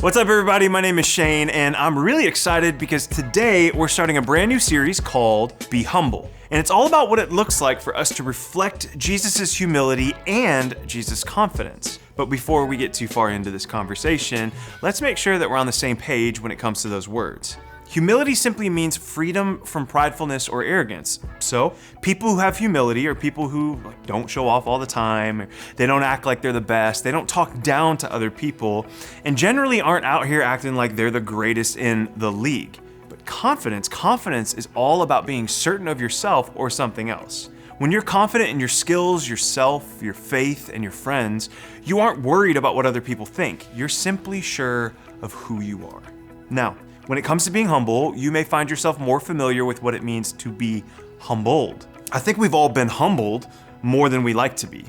What's up, everybody? My name is Shane, and I'm really excited because today we're starting a brand new series called Be Humble. And it's all about what it looks like for us to reflect Jesus' humility and Jesus' confidence. But before we get too far into this conversation, let's make sure that we're on the same page when it comes to those words. Humility simply means freedom from pridefulness or arrogance. So, people who have humility are people who don't show off all the time, they don't act like they're the best, they don't talk down to other people, and generally aren't out here acting like they're the greatest in the league. But confidence is all about being certain of yourself or something else. When you're confident in your skills, yourself, your faith, and your friends, you aren't worried about what other people think. You're simply sure of who you are. Now, when it comes to being humble, you may find yourself more familiar with what it means to be humbled. I think we've all been humbled more than we like to be.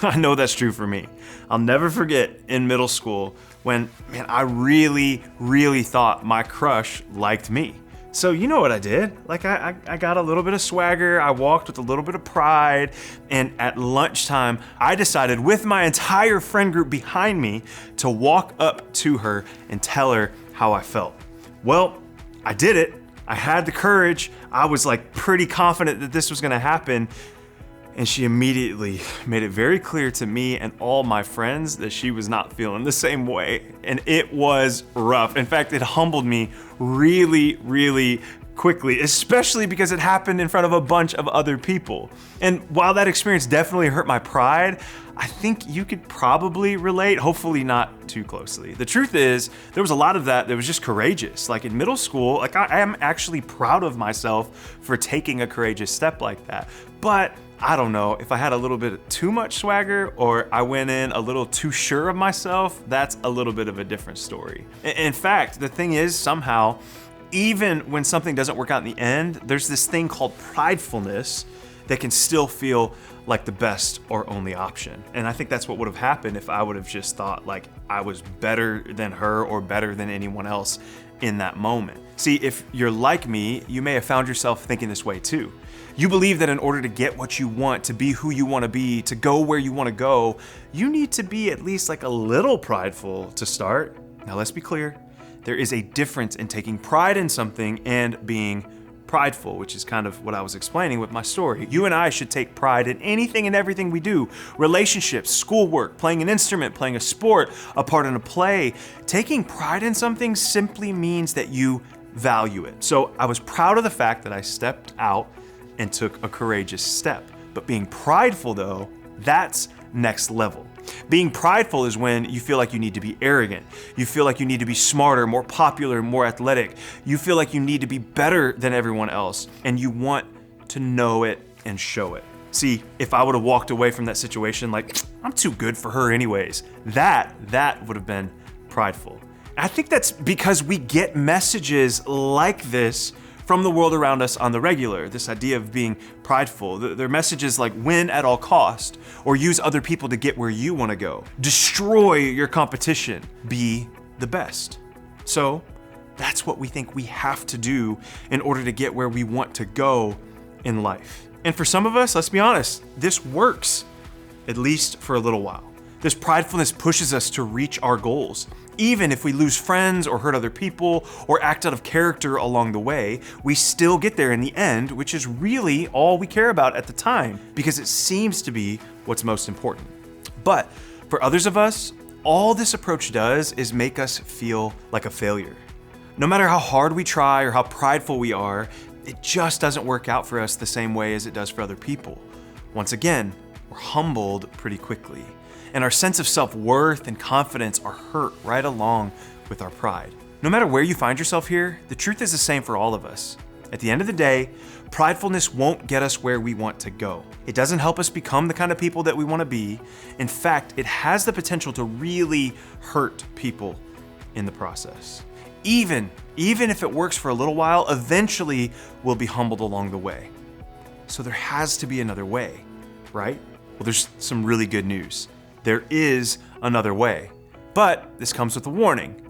I know that's true for me. I'll never forget in middle school when, I really thought my crush liked me. So you know what I did? I got a little bit of swagger, I walked with a little bit of pride, and at lunchtime, I decided with my entire friend group behind me to walk up to her and tell her how I felt. Well, I did it. I had the courage. I was pretty confident that this was gonna happen. And she immediately made it very clear to me and all my friends that she was not feeling the same way. And it was rough. In fact, it humbled me really quickly, especially because it happened in front of a bunch of other people. And while that experience definitely hurt my pride, I think you could probably relate, hopefully not too closely. The truth is, there was a lot of that was just courageous. Like in middle school, I am actually proud of myself for taking a courageous step like that. But I don't know, if I had a little bit too much swagger or I went in a little too sure of myself, that's a little bit of a different story. In fact, the thing is, somehow, even when something doesn't work out in the end, there's this thing called pridefulness that can still feel like the best or only option. And I think that's what would have happened if I would have just thought I was better than her or better than anyone else in that moment. See, if you're like me, you may have found yourself thinking this way too. You believe that in order to get what you want, to be who you want to be, to go where you want to go, you need to be at least a little prideful to start. Now let's be clear. There is a difference in taking pride in something and being prideful, which is kind of what I was explaining with my story. You and I should take pride in anything and everything we do. Relationships, schoolwork, playing an instrument, playing a sport, a part in a play. Taking pride in something simply means that you value it. So I was proud of the fact that I stepped out and took a courageous step. But being prideful though, that's next level. Being prideful is when you feel like you need to be arrogant. You feel like you need to be smarter, more popular, more athletic. You feel like you need to be better than everyone else, and you want to know it and show it. See, if I would have walked away from that situation I'm too good for her anyways, that would have been prideful. And I think that's because we get messages like this from the world around us on the regular, this idea of being prideful. They're messages like win at all cost, or use other people to get where you want to go. Destroy your competition. Be the best. So that's what we think we have to do in order to get where we want to go in life. And for some of us, let's be honest, this works, at least for a little while. This pridefulness pushes us to reach our goals. Even if we lose friends or hurt other people or act out of character along the way, we still get there in the end, which is really all we care about at the time because it seems to be what's most important. But for others of us, all this approach does is make us feel like a failure. No matter how hard we try or how prideful we are, it just doesn't work out for us the same way as it does for other people. Once again, we're humbled pretty quickly. And our sense of self-worth and confidence are hurt right along with our pride. No matter where you find yourself here, the truth is the same for all of us. At the end of the day, pridefulness won't get us where we want to go. It doesn't help us become the kind of people that we want to be. In fact, it has the potential to really hurt people in the process. Even if it works for a little while, eventually we'll be humbled along the way. So there has to be another way, right? Well, there's some really good news. There is another way. But this comes with a warning.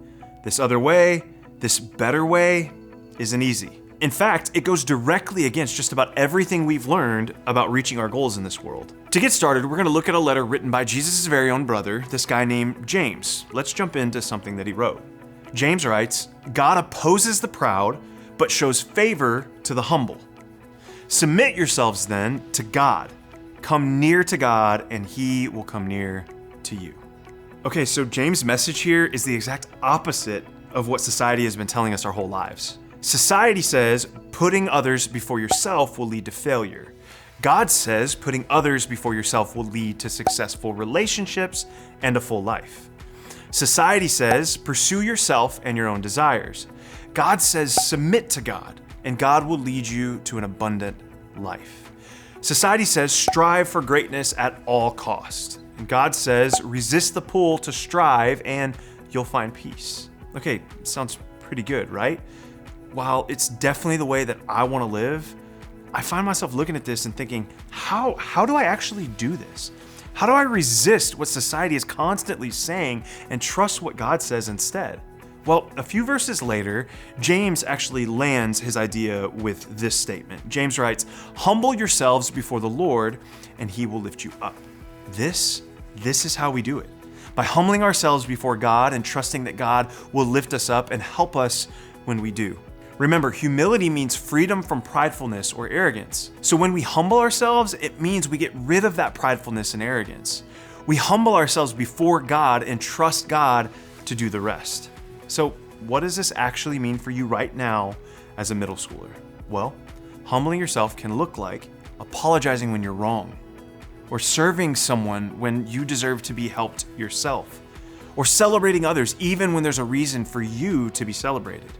This other way, this better way, isn't easy. In fact, it goes directly against just about everything we've learned about reaching our goals in this world. To get started, we're going to look at a letter written by Jesus' very own brother, this guy named James. Let's jump into something that he wrote. James writes, God opposes the proud, but shows favor to the humble. Submit yourselves then to God. Come near to God, and he will come near to you. Okay, so James' message here is the exact opposite of what society has been telling us our whole lives. Society says putting others before yourself will lead to failure. God says putting others before yourself will lead to successful relationships and a full life. Society says pursue yourself and your own desires. God says submit to God, and God will lead you to an abundant life. Society says strive for greatness at all cost. And God says resist the pull to strive and you'll find peace. Okay, sounds pretty good, right? While it's definitely the way that I want to live, I find myself looking at this and thinking, how do I actually do this? How do I resist what society is constantly saying and trust what God says instead? Well, a few verses later, James actually lands his idea with this statement. James writes, humble yourselves before the Lord, and he will lift you up. This is how we do it. By humbling ourselves before God and trusting that God will lift us up and help us when we do. Remember, humility means freedom from pridefulness or arrogance. So when we humble ourselves, it means we get rid of that pridefulness and arrogance. We humble ourselves before God and trust God to do the rest. So what does this actually mean for you right now as a middle schooler? Well, humbling yourself can look like apologizing when you're wrong, or serving someone when you deserve to be helped yourself, or celebrating others even when there's a reason for you to be celebrated.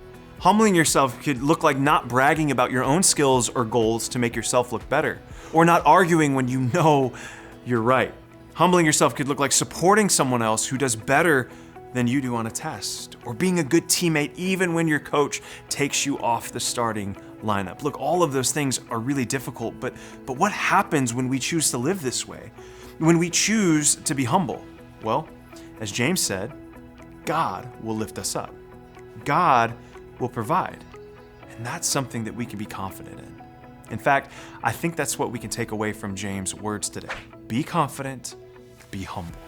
Humbling yourself could look like not bragging about your own skills or goals to make yourself look better, or not arguing when you know you're right. Humbling yourself could look like supporting someone else who does better than you do on a test, or being a good teammate even when your coach takes you off the starting lineup. Look, all of those things are really difficult, but what happens when we choose to live this way? When we choose to be humble? Well, as James said, God will lift us up. God will provide. And that's something that we can be confident in. In fact, I think that's what we can take away from James' words today. Be confident, be humble.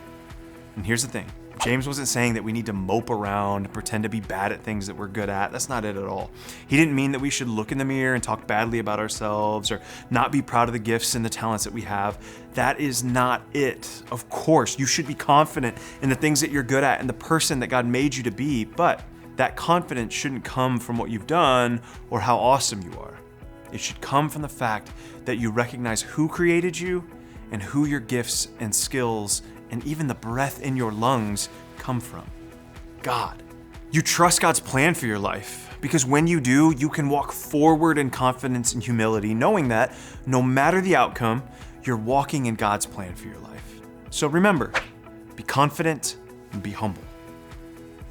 And here's the thing. James wasn't saying that we need to mope around, pretend to be bad at things that we're good at. That's not it at all. He didn't mean that we should look in the mirror and talk badly about ourselves or not be proud of the gifts and the talents that we have. That is not it. Of course, you should be confident in the things that you're good at and the person that God made you to be, but that confidence shouldn't come from what you've done or how awesome you are. It should come from the fact that you recognize who created you and who your gifts and skills and even the breath in your lungs come from. God. You trust God's plan for your life because when you do, you can walk forward in confidence and humility, knowing that no matter the outcome, you're walking in God's plan for your life. So remember, be confident and be humble.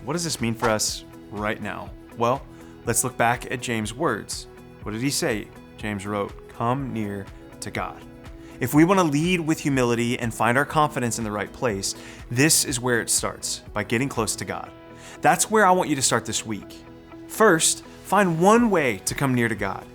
What does this mean for us right now? Well, let's look back at James' words. What did he say? James wrote, "Come near to God." If we want to lead with humility and find our confidence in the right place, this is where it starts, by getting close to God. That's where I want you to start this week. First, find one way to come near to God.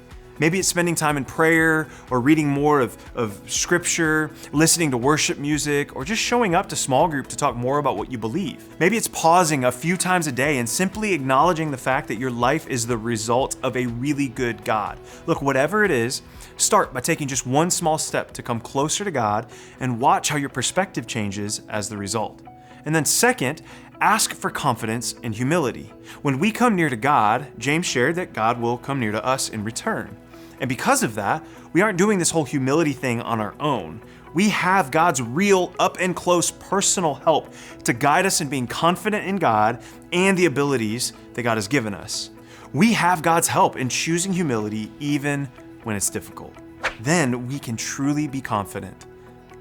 Maybe it's spending time in prayer or reading more of scripture, listening to worship music, or just showing up to small group to talk more about what you believe. Maybe it's pausing a few times a day and simply acknowledging the fact that your life is the result of a really good God. Look, whatever it is, start by taking just one small step to come closer to God and watch how your perspective changes as the result. And then second, ask for confidence and humility. When we come near to God, James shared that God will come near to us in return. And because of that, we aren't doing this whole humility thing on our own. We have God's real, up and close, personal help to guide us in being confident in God and the abilities that God has given us. We have God's help in choosing humility even when it's difficult. Then we can truly be confident,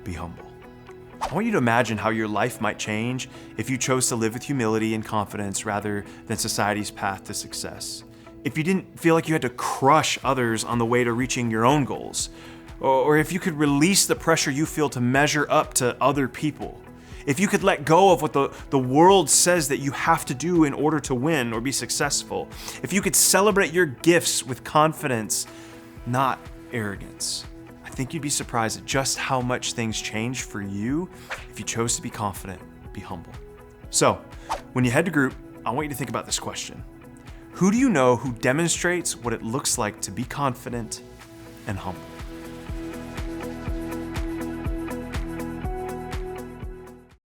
be humble. I want you to imagine how your life might change if you chose to live with humility and confidence rather than society's path to success. If you didn't feel like you had to crush others on the way to reaching your own goals, or if you could release the pressure you feel to measure up to other people. If you could let go of what the world says that you have to do in order to win or be successful. If you could celebrate your gifts with confidence, not arrogance. I think you'd be surprised at just how much things change for you if you chose to be confident, be humble. So, when you head to group, I want you to think about this question. Who do you know who demonstrates what it looks like to be confident and humble?